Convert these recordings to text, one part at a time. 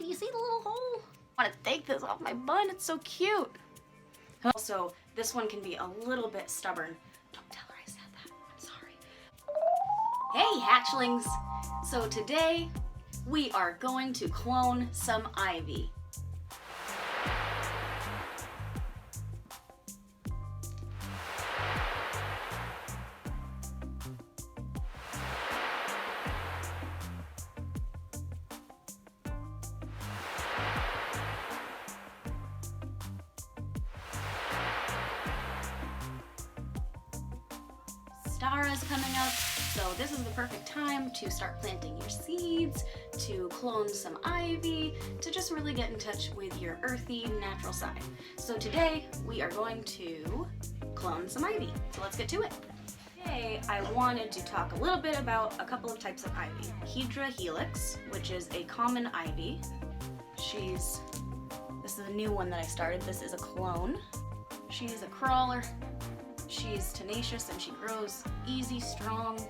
Can you see the little hole? I want to take this off my bun. It's so cute. Also, this one can be a little bit stubborn. Don't tell her I said that. I'm sorry. Hey, hatchlings. So today, we are going to clone some ivy. Ostara is coming up, so this is the perfect time to start planting your seeds, to clone some ivy, to just really get in touch with your earthy, natural side. So today, we are going to clone some ivy. So let's get to it. Today, I wanted to talk a little bit about a couple of types of ivy. Hydra helix, which is a common ivy. This is a new one that I started. This is a clone. She's a crawler. She's tenacious and she grows easy, strong,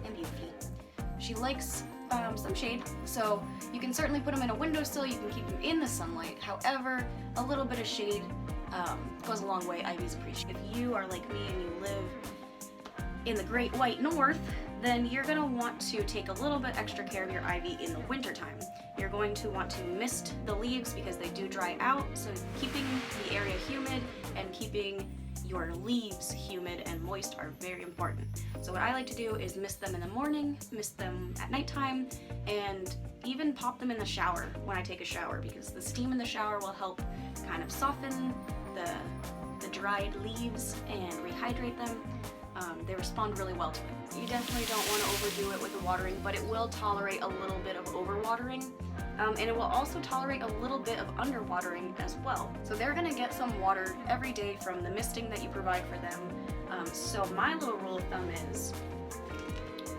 and beautifully. She likes some shade, so you can certainly put them in a windowsill, you can keep them in the sunlight. However, a little bit of shade goes a long way. Ivy's appreciated. If you are like me and you live in the Great White North, then you're going to want to take a little bit extra care of your ivy in the wintertime. You're going to want to mist the leaves because they do dry out, so keeping the area humid and keeping your leaves humid and moist are very important. So what I like to do is mist them in the morning, mist them at nighttime, and even pop them in the shower when I take a shower, because the steam in the shower will help kind of soften the dried leaves and rehydrate them. They respond really well to it. You definitely don't want to overdo it with the watering, but it will tolerate a little bit of overwatering. And it will also tolerate a little bit of underwatering as well. So they're gonna get some water every day from the misting that you provide for them. So my little rule of thumb is,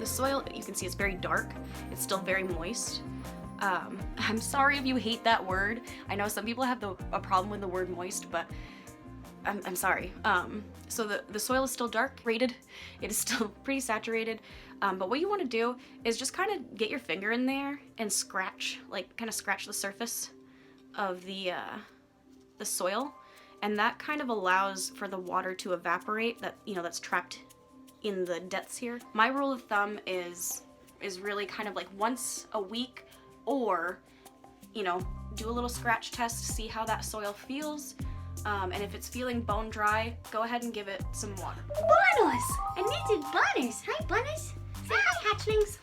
the soil, you can see it's very dark. It's still very moist. I'm sorry if you hate that word. I know some people have a problem with the word moist, but I'm sorry. So the soil is still dark rated. It is still pretty saturated. But what you want to do is just kind of get your finger in there and scratch, like kind of scratch the surface of the soil, and that kind of allows for the water to evaporate that's trapped in the depths here. My rule of thumb is really kind of like once a week, or do a little scratch test, see how that soil feels. And if it's feeling bone dry, go ahead and give it some water. Bunners! I needed Bunners. Hi, Bunners. Say hi, hatchlings.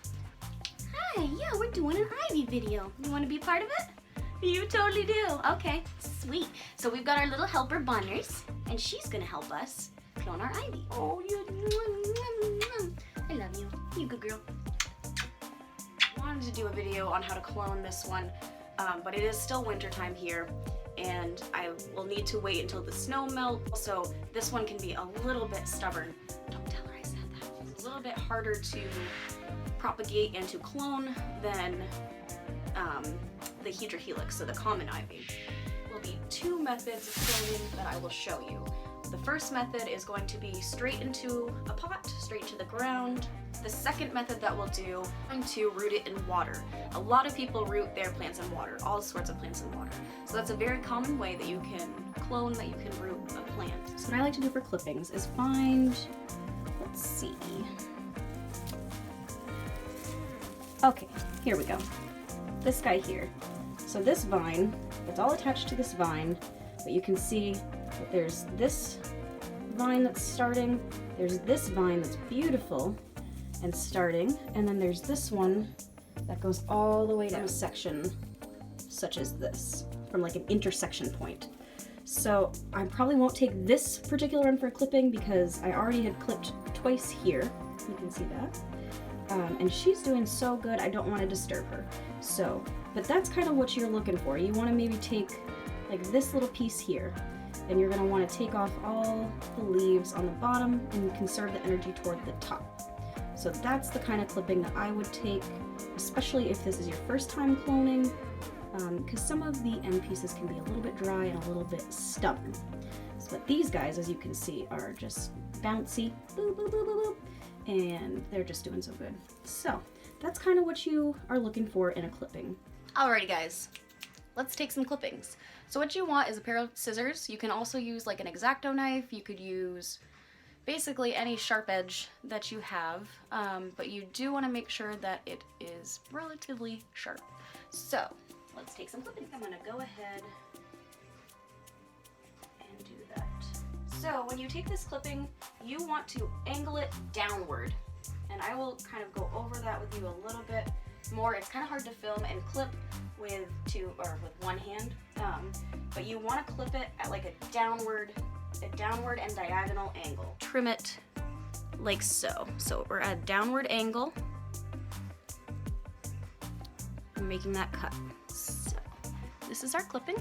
Hi, yeah, we're doing an ivy video. You want to be part of it? You totally do. Okay, sweet. So we've got our little helper, Bunners, and she's going to help us clone our ivy. Oh, you. I love you. You good girl. I wanted to do a video on how to clone this one, but it is still wintertime here, and I will need to wait until the snow melts. So this one can be a little bit stubborn. Don't tell her I said that. It's a little bit harder to propagate and to clone than the Hydra helix, so the common ivy. Will be two methods of cloning that I will show you. The first method is going to be straight into a pot, straight to the ground. The second method that we'll do, I'm going to root it in water. A lot of people root their plants in water, all sorts of plants in water. So that's a very common way that you can clone, that you can root a plant. So what I like to do for clippings is find, let's see. Okay, here we go. This guy here. So this vine, it's all attached to this vine, but you can see that there's this vine that's starting, there's this vine that's beautiful and starting, and then there's this one that goes all the way down a section such as this, from like an intersection point. So I probably won't take this particular one for clipping because I already had clipped twice here. You can see that. And she's doing so good, I don't want to disturb her. So, but that's kind of what you're looking for. You want to maybe take like this little piece here, and you're going to want to take off all the leaves on the bottom and conserve the energy toward the top. So that's the kind of clipping that I would take, especially if this is your first time cloning, because some of the end pieces can be a little bit dry and a little bit stubborn. So, but these guys, as you can see, are just bouncy, boop, boop, boop, boop, boop, and they're just doing so good. So that's kind of what you are looking for in a clipping. Alrighty guys, let's take some clippings. So what you want is a pair of scissors. You can also use like an X-Acto knife. You could use basically any sharp edge that you have, but you do want to make sure that it is relatively sharp. So let's take some clippings. I'm gonna go ahead and do that. So when you take this clipping, you want to angle it downward, and I will kind of go over that with you a little bit more. It's kind of hard to film and clip with one hand, but you want to clip it at like a downward and diagonal angle. Trim it like so. So we're at a downward angle. I'm making that cut. So this is our clipping.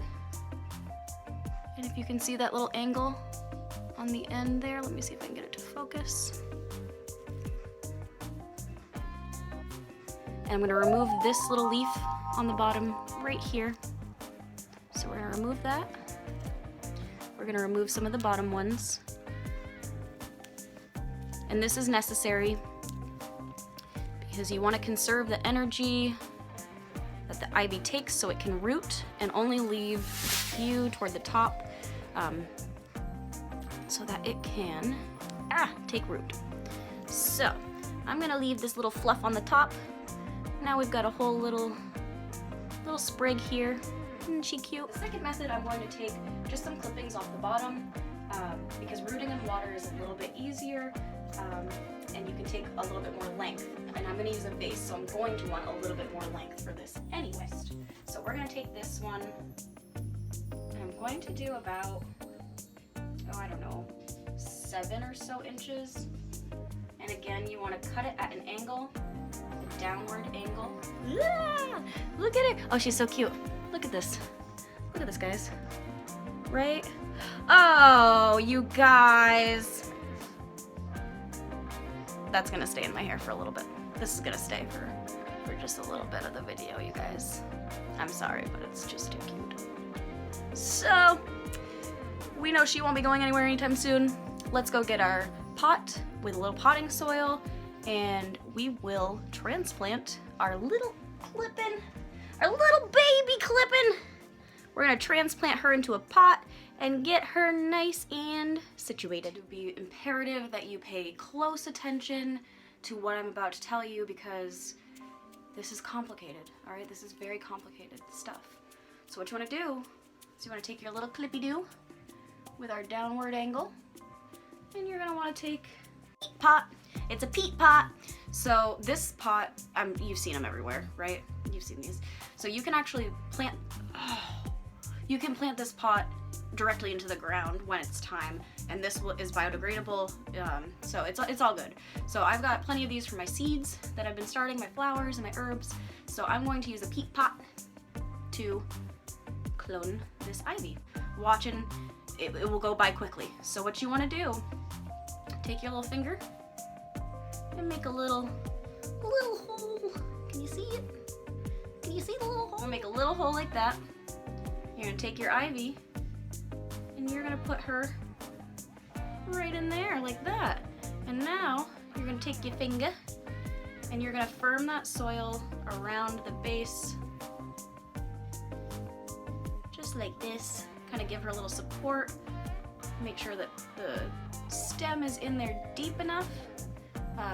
And if you can see that little angle on the end there, let me see if I can get it to focus. And I'm gonna remove this little leaf on the bottom right here. So we're gonna remove that. We're gonna remove some of the bottom ones. And this is necessary because you wanna conserve the energy that the ivy takes so it can root, and only leave a few toward the top so that it can take root. So I'm gonna leave this little fluff on the top. Now we've got a whole little sprig here. Isn't she cute? The second method, I'm going to take just some clippings off the bottom because rooting in water is a little bit easier, and you can take a little bit more length. And I'm going to use a vase, so I'm going to want a little bit more length for this anyways. So we're going to take this one, and I'm going to do about, I don't know, 7 or so inches. And again, you want to cut it at an angle, a downward angle. Look at her! Oh, she's so cute. Look at this. Look at this, guys. Right? Oh, you guys. That's gonna stay in my hair for a little bit. This is gonna stay for just a little bit of the video, you guys. I'm sorry, but it's just too cute. So, we know she won't be going anywhere anytime soon. Let's go get our pot with a little potting soil, and we will transplant our little clippin'. Our little baby clipping. We're gonna transplant her into a pot and get her nice and situated. It would be imperative that you pay close attention to what I'm about to tell you because this is complicated, all right? This is very complicated stuff. So what you wanna do is you wanna take your little clippy-doo with our downward angle, and you're gonna wanna take a peat pot. It's a peat pot. So this pot, you've seen them everywhere, right? You've seen these. So you can actually plant, you can plant this pot directly into the ground when it's time, and this is biodegradable, so it's all good. So I've got plenty of these for my seeds that I've been starting, my flowers and my herbs. So I'm going to use a peat pot to clone this ivy. Watching, it will go by quickly. So what you want to do, take your little finger and make a little hole. Can you see it? Can you see the little hole? I'm gonna make a little hole like that. You're gonna take your ivy and you're gonna put her right in there like that. And now you're gonna take your finger and you're gonna firm that soil around the base just like this. Kind of give her a little support. Make sure that the stem is in there deep enough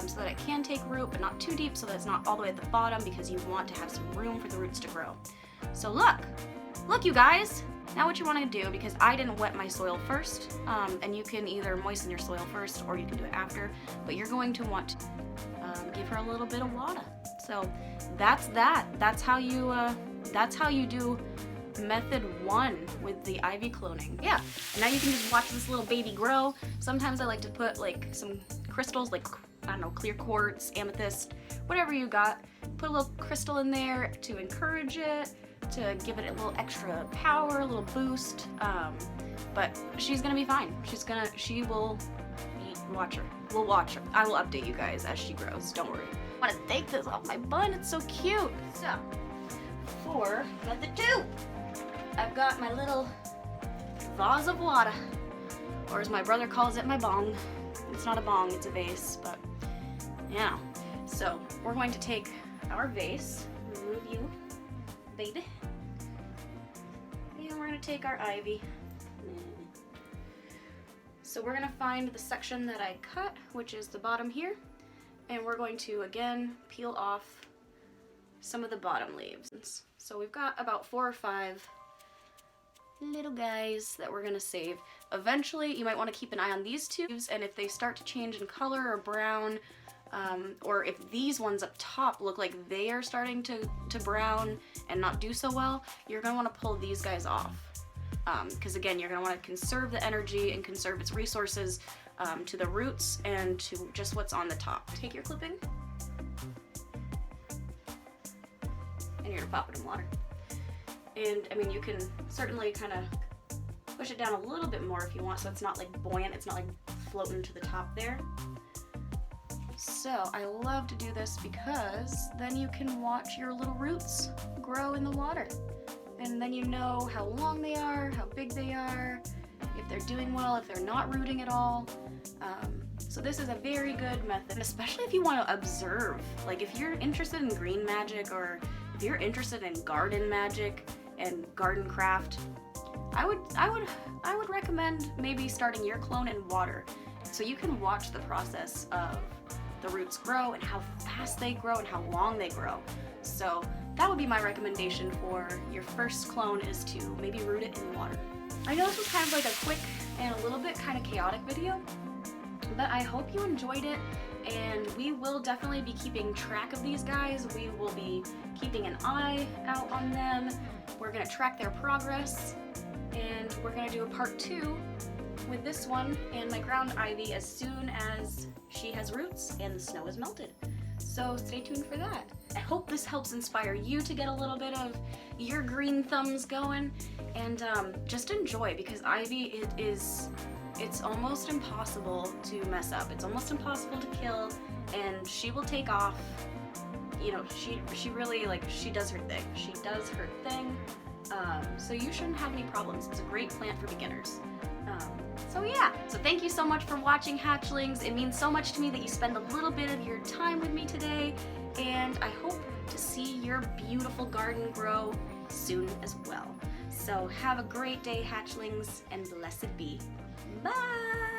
so that it can take root, but not too deep so that it's not all the way at the bottom, because you want to have some room for the roots to grow. So look you guys! Now what you want to do, because I didn't wet my soil first, and you can either moisten your soil first or you can do it after, but you're going to want to give her a little bit of water. So that's that. That's how you do method 1 with the ivy cloning. Yeah, and now you can just watch this little baby grow. Sometimes I like to put like some crystals, like, I don't know, clear quartz, amethyst, whatever you got. Put a little crystal in there to encourage it, to give it a little extra power, a little boost. But she's gonna be fine. Watch her. We'll watch her. I will update you guys as she grows. Don't worry. I want to take this off my bun. It's so cute. So, for method 2, I've got my little vase of water, or as my brother calls it, my bong. It's not a bong, it's a vase, but yeah. So we're going to take our vase, remove you, baby, And we're gonna take our ivy. So we're gonna find the section that I cut, which is the bottom here, and we're going to again peel off some of the bottom leaves. So we've got about 4 or 5 little guys that we're gonna save. Eventually, you might want to keep an eye on these two, and if they start to change in color or brown, or if these ones up top look like they are starting to brown and not do so well, you're gonna want to pull these guys off. Because again, you're gonna want to conserve the energy and conserve its resources to the roots and to just what's on the top. Take your clipping, and you're gonna pop it in water. And I mean, you can certainly kind of push it down a little bit more if you want, so it's not like buoyant, it's not like floating to the top there. So I love to do this because then you can watch your little roots grow in the water. And then you know how long they are, how big they are, if they're doing well, if they're not rooting at all. So this is a very good method, especially if you want to observe. Like if you're interested in green magic, or if you're interested in garden magic and garden craft, I would recommend maybe starting your clone in water, so you can watch the process of the roots grow and how fast they grow and how long they grow. So that would be my recommendation for your first clone, is to maybe root it in water. I know this was kind of like a quick and a little bit kind of chaotic video, but I hope you enjoyed it, and we will definitely be keeping track of these guys. We will be keeping an eye out on them. We're gonna track their progress, and we're gonna do a part 2 with this one and my ground ivy as soon as she has roots and the snow is melted. So stay tuned for that. I hope this helps inspire you to get a little bit of your green thumbs going, and just enjoy, because ivy, it's almost impossible to mess up. It's almost impossible to kill, and she will take off. You know, she really, like, she does her thing. She does her thing. So you shouldn't have any problems. It's a great plant for beginners. So yeah, so thank you so much for watching, hatchlings. It means so much to me that you spend a little bit of your time with me today, and I hope to see your beautiful garden grow soon as well. So have a great day, hatchlings, and blessed be. Bye!